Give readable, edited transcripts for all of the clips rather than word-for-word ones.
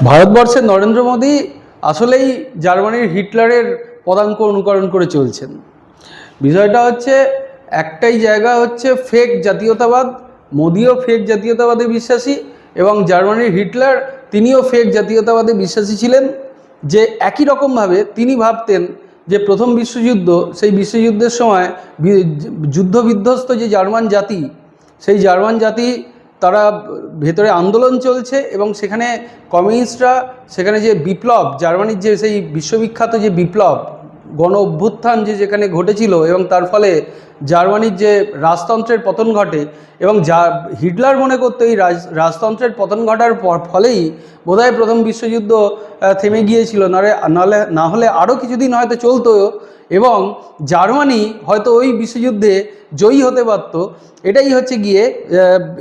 ভারতবর্ষের নরেন্দ্র মোদী আসলেই জার্মানির হিটলারের পদাঙ্ক অনুকরণ করে চলছেন। বিষয়টা হচ্ছে একটাই জায়গা হচ্ছে ফেক জাতীয়তাবাদ। মোদিও ফেক জাতীয়তাবাদে বিশ্বাসী এবং জার্মানির হিটলার তিনিও ফেক জাতীয়তাবাদে বিশ্বাসী ছিলেন। যে একই রকমভাবে তিনি ভাবতেন যে প্রথম বিশ্বযুদ্ধ, সেই বিশ্বযুদ্ধের সময় যুদ্ধ বিধ্বস্ত যে জার্মান জাতি, সেই জার্মান জাতি তারা ভেতরে আন্দোলন চলছে এবং সেখানে কমিউনিস্টরা সেখানে যে বিপ্লব, জার্মানির যে সেই বিশ্ববিখ্যাত যে বিপ্লব গণ অভ্যুত্থান যেখানে ঘটেছিল এবং তার ফলে জার্মানির যে রাজতন্ত্রের পতন ঘটে এবং হিটলার মনে করতো এই রাজতন্ত্রের পতন ঘটার ফলেই বোধহয় প্রথম বিশ্বযুদ্ধ থেমে গিয়েছিল, না হলে আরও কিছুদিন হয়তো চলতো এবং জার্মানি হয়তো ওই বিশ্বযুদ্ধে জয়ী হতে পারত। এটাই হচ্ছে গিয়ে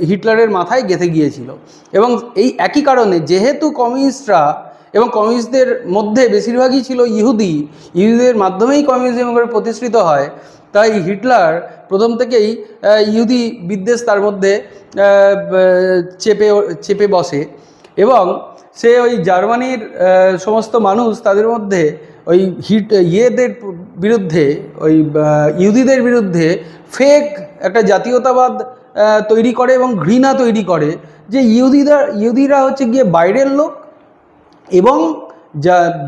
হিটলারের মাথায় গেঁথে গিয়েছিল। এবং এই একই কারণে যেহেতু কমিউনিস্টরা এবং কমিউনিস্টদের মধ্যে বেশিরভাগই ছিল ইহুদিদের মাধ্যমেই কমিউনিজম প্রতিষ্ঠিত হয়, তাই হিটলার প্রথম থেকেই ইহুদি বিদ্বেষ তার মধ্যে চেপে বসে এবং সে ওই জার্মানির সমস্ত মানুষ তাদের মধ্যে ওই ইয়েদের বিরুদ্ধে, ওই ইহুদিদের বিরুদ্ধে ফেক একটা জাতীয়তাবাদ তৈরি করে এবং ঘৃণা তৈরি করে যে ইহুদিরা হচ্ছে গিয়ে বাইরের লোক এবং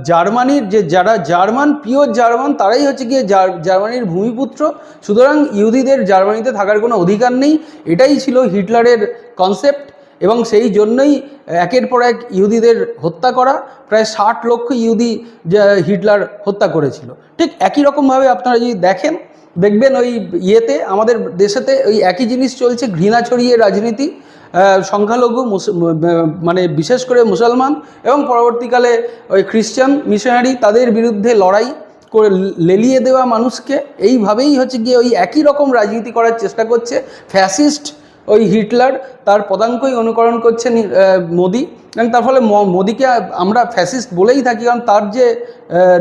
জার্মানির যারা জার্মান, পিওর জার্মান, তারাই হচ্ছে গিয়ে জার্মানির ভূমিপুত্র, সুতরাং ইহুদিদের জার্মানিতে থাকার কোনো অধিকার নেই। এটাই ছিল হিটলারের কনসেপ্ট এবং সেই জন্যই একের পর এক ইহুদিদের হত্যা করা। প্রায় 60 লক্ষ ইহুদি হিটলার হত্যা করেছিল। ঠিক একই রকমভাবে আপনারা যদি দেখবেন ওই আমাদের দেশেতে ওই একই জিনিস চলছে, ঘৃণা ছড়িয়ে রাজনীতি, সংখ্যালঘু মানে বিশেষ করে মুসলমান এবং পরবর্তীকালে ওই খ্রিস্টান মিশনারি তাদের বিরুদ্ধে লড়াই করে লেলিয়ে দেওয়া মানুষকে এইভাবেই হচ্ছে গিয়ে ওই একই রকম রাজনীতি করার চেষ্টা করছে ফ্যাসিস্ট ওই হিটলার। তার পদাঙ্কই অনুকরণ করছেন মোদি এবং তার ফলে মোদিকে আমরা ফ্যাসিস্ট বলেই থাকি, কারণ তার যে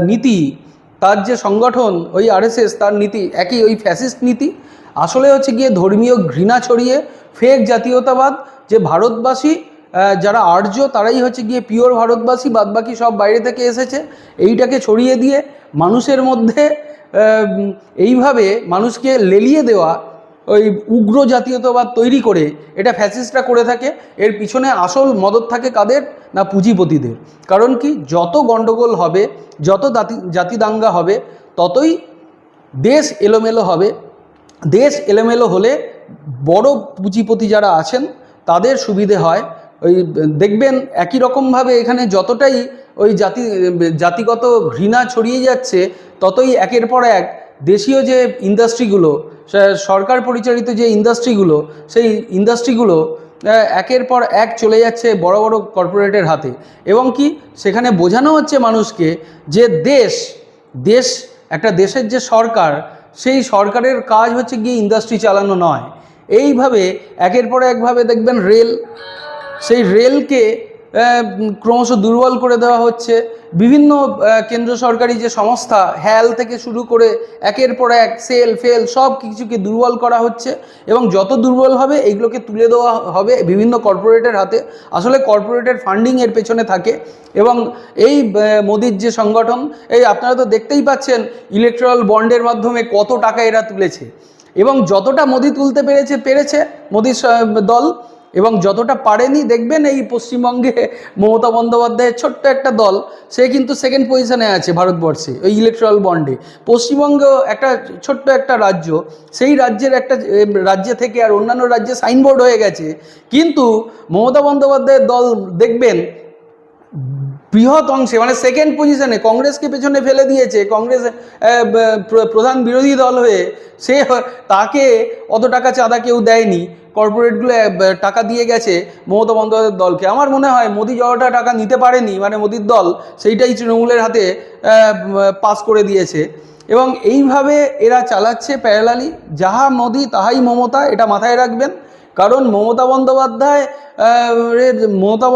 নীতি, তার যে সংগঠন ওই আরএসএস, তার নীতি একই ওই ফ্যাসিস্ট নীতি। আসলে হচ্ছে গিয়ে ধর্মীয় ঘৃণা ছড়িয়ে ফেক জাতীয়তাবাদ, যে ভারতবাসী যারা আর্য তারাই হচ্ছে গিয়ে পিওর ভারতবাসী, বাদবাকি সব বাইরে থেকে এসেছে, এইটাকে ছড়িয়ে দিয়ে মানুষের মধ্যে এইভাবে মানুষকে লেলিয়ে দেওয়া, ওই উগ্র জাতীয়তাবাদ তৈরি করে এটা ফ্যাসিস্টরা করে থাকে। এর পিছনে আসল মদত থাকে কাদের? না পুঁজিপতিদের। কারণ কি, যত গণ্ডগোল হবে, যত জাতি দাঙ্গা হবে, ততই দেশ এলোমেলো হবে। দেশ এলোমেলো হলে বড় পুঁজিপতি যারা আছেন তাদের সুবিধে হয়। ওই দেখবেন একই রকমভাবে এখানে যতটাই ওই জাতিগত ঘৃণা ছড়িয়ে যাচ্ছে, ততই একের পর এক দেশীয় যে ইন্ডাস্ট্রিগুলো, সরকার পরিচালিত যে ইন্ডাস্ট্রিগুলো, সেই ইন্ডাস্ট্রিগুলো একের পর এক চলে যাচ্ছে বড় বড় কর্পোরেটের হাতে। এবং কি, সেখানে বোঝানো হচ্ছে মানুষকে যে দেশ একটা দেশের যে সরকার, সেই সরকারের কাজ হচ্ছে গিয়ে ইন্ডাস্ট্রি চালানো নয়। এইভাবে একের পর একভাবে দেখবেন সেই রেলকে ক্রমশ দুর্বল করে দেওয়া হচ্ছে। বিভিন্ন কেন্দ্র সরকারি যে সংস্থা, হ্যাল থেকে শুরু করে একের পর এক ফেল সব কিছুকে দুর্বল করা হচ্ছে এবং যত দুর্বল হবে এইগুলোকে তুলে দেওয়া হবে বিভিন্ন কর্পোরেটের হাতে। আসলে কর্পোরেটের ফান্ডিং এর পেছনে থাকে এবং এই মোদির যে সংগঠন, এই আপনারা তো দেখতেই পাচ্ছেন ইলেকট্রাল বন্ডের মাধ্যমে কত টাকা এরা তুলেছে এবং যতটা মোদি তুলতে পেরেছে মোদির দল, এবং যতটা পারেনি দেখবেন এই পশ্চিমবঙ্গে মমতা বন্দ্যোপাধ্যায়ের ছোট্ট একটা দল, সে কিন্তু সেকেন্ড পজিশনে আছে ভারতবর্ষে ওই ইলেকট্রাল বন্ডে। পশ্চিমবঙ্গ একটা ছোট্ট একটা রাজ্য, সেই রাজ্যে থেকে আর অন্যান্য রাজ্যে সাইনবোর্ড হয়ে গেছে, কিন্তু মমতা বন্দ্যোপাধ্যায়ের দল দেখবেন বৃহৎ অংশে মানে সেকেন্ড পজিশনে কংগ্রেসকে পেছনে ফেলে দিয়েছে। কংগ্রেস প্রধান বিরোধী দল হয়ে তাকে অত টাকা চাঁদা কেউ দেয়নি, কর্পোরেটগুলো টাকা দিয়ে গেছে মমতা বন্দ্যোপাধ্যায়ের দলকে। আমার মনে হয় মোদি যতটা টাকা নিতে পারেনি, মানে মোদির দল সেইটাই তৃণমূলের হাতে পাস করে দিয়েছে এবং এইভাবে এরা চালাচ্ছে প্যারালালি। যাহা মোদি তাহাই মমতা, এটা মাথায় রাখবেন। কারণ মমতা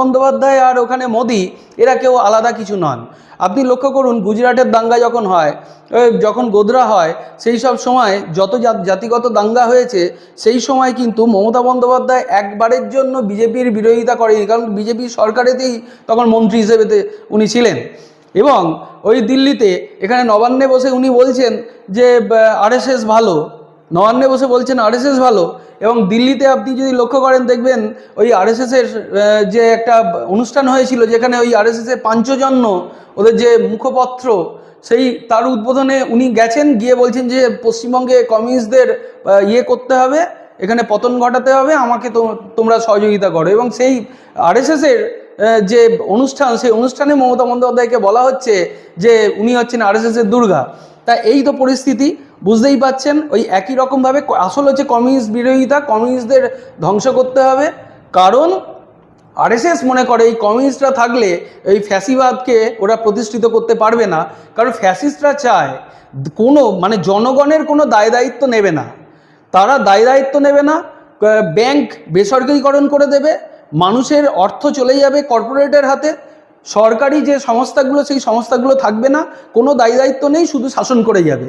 বন্দ্যোপাধ্যায় আর ওখানে মোদি এরা কেউ আলাদা কিছু নন। আপনি লক্ষ্য করুন, গুজরাটের দাঙ্গা যখন হয়, যখন গোধরা হয়, সেই সব সময় যত জাতিগত দাঙ্গা হয়েছে, সেই সময় কিন্তু মমতা বন্দ্যোপাধ্যায় একবারের জন্য বিজেপির বিরোধিতা করেনি, কারণ বিজেপি সরকারেতেই তখন মন্ত্রী হিসেবে উনি ছিলেন। এবং ওই দিল্লিতে এখানে নবান্নে বসে উনি বলছেন যে আরএসএস ভালো, নবান্নে বসে বলছেন আরএসএস ভালো। এবং দিল্লিতে আপনি যদি লক্ষ্য করেন দেখবেন ওই আরএসএসের যে একটা অনুষ্ঠান হয়েছিল, যেখানে ওই আরএসএসের পাঞ্চজন্য ওদের যে মুখপত্র, সেই তার উদ্বোধনে উনি গেছেন, গিয়ে বলছেন যে পশ্চিমবঙ্গে কমিউনিস্টদের করতে হবে, এখানে পতন ঘটাতে হবে, আমাকে তোমরা সহযোগিতা করো। এবং সেই আরএসএসের যে অনুষ্ঠান, সেই অনুষ্ঠানে মমতা বন্দ্যোপাধ্যায়কে বলা হচ্ছে যে উনি হচ্ছেন আরএসএসের দুর্গা। তা এই তো পরিস্থিতি, বুঝতেই পাচ্ছেন। ওই একই রকমভাবে আসল হচ্ছে কমিউনিস্ট বিরোধিতা, কমিউনিস্টদের ধ্বংস করতে হবে। কারণ আরএসএস মনে করে এই কমিউনিস্টরা থাকলে এই ফ্যাসিবাদকে ওরা প্রতিষ্ঠিত করতে পারবে না। কারণ ফ্যাসিস্টরা চায় জনগণের কোনো দায় দায়িত্ব নেবে না, তারা দায় দায়িত্ব নেবে না, ব্যাংক বেসরকারিকরণ করে দেবে, মানুষের অর্থ চলে যাবে কর্পোরেটের হাতে, সরকারি যে সংস্থাগুলো সেই সংস্থাগুলো থাকবে না, কোনো দায় দায়িত্ব নেই, শুধু শাসন করে যাবে।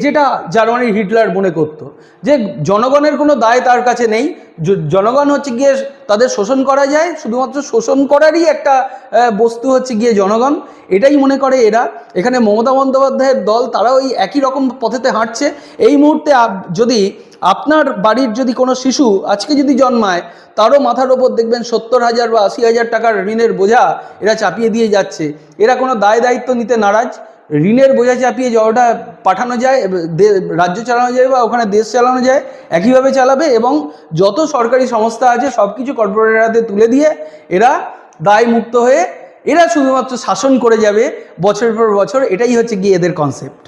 যেটা জার্মানির হিটলার মনে করত, যে জনগণের কোনো দায় তার কাছে নেই, জনগণ হচ্ছে গিয়ে তাদের শোষণ করা যায়, শুধুমাত্র শোষণ করারই একটা বস্তু হচ্ছে গিয়ে জনগণ, এটাই মনে করে এরা। এখানে মমতা বন্দ্যোপাধ্যায়ের দল তারা ওই একই রকম পথেতে হাঁটছে। এই মুহূর্তে যদি আপনার বাড়ির যদি কোনো শিশু আজকে যদি জন্মায়, তারও মাথার ওপর দেখবেন 70,000 বা 80,000 টাকার ঋণের বোঝা এরা চাপিয়ে দিয়ে যাচ্ছে। এরা কোনো দায় দায়িত্ব নিতে নারাজ, ঋণের বোঝা চাপিয়ে যতটা পাঠানো যায়, রাজ্য চালানো যায় বা ওখানে দেশ চালানো যায়, একইভাবে চালাবে। এবং যত সরকারি সংস্থা আছে সব কিছু কর্পোরেটের হাতে তুলে দিয়ে এরা দায় মুক্ত হয়ে এরা শুধুমাত্র শাসন করে যাবে বছরের পর বছর। এটাই হচ্ছে গিয়ে এদের কনসেপ্ট।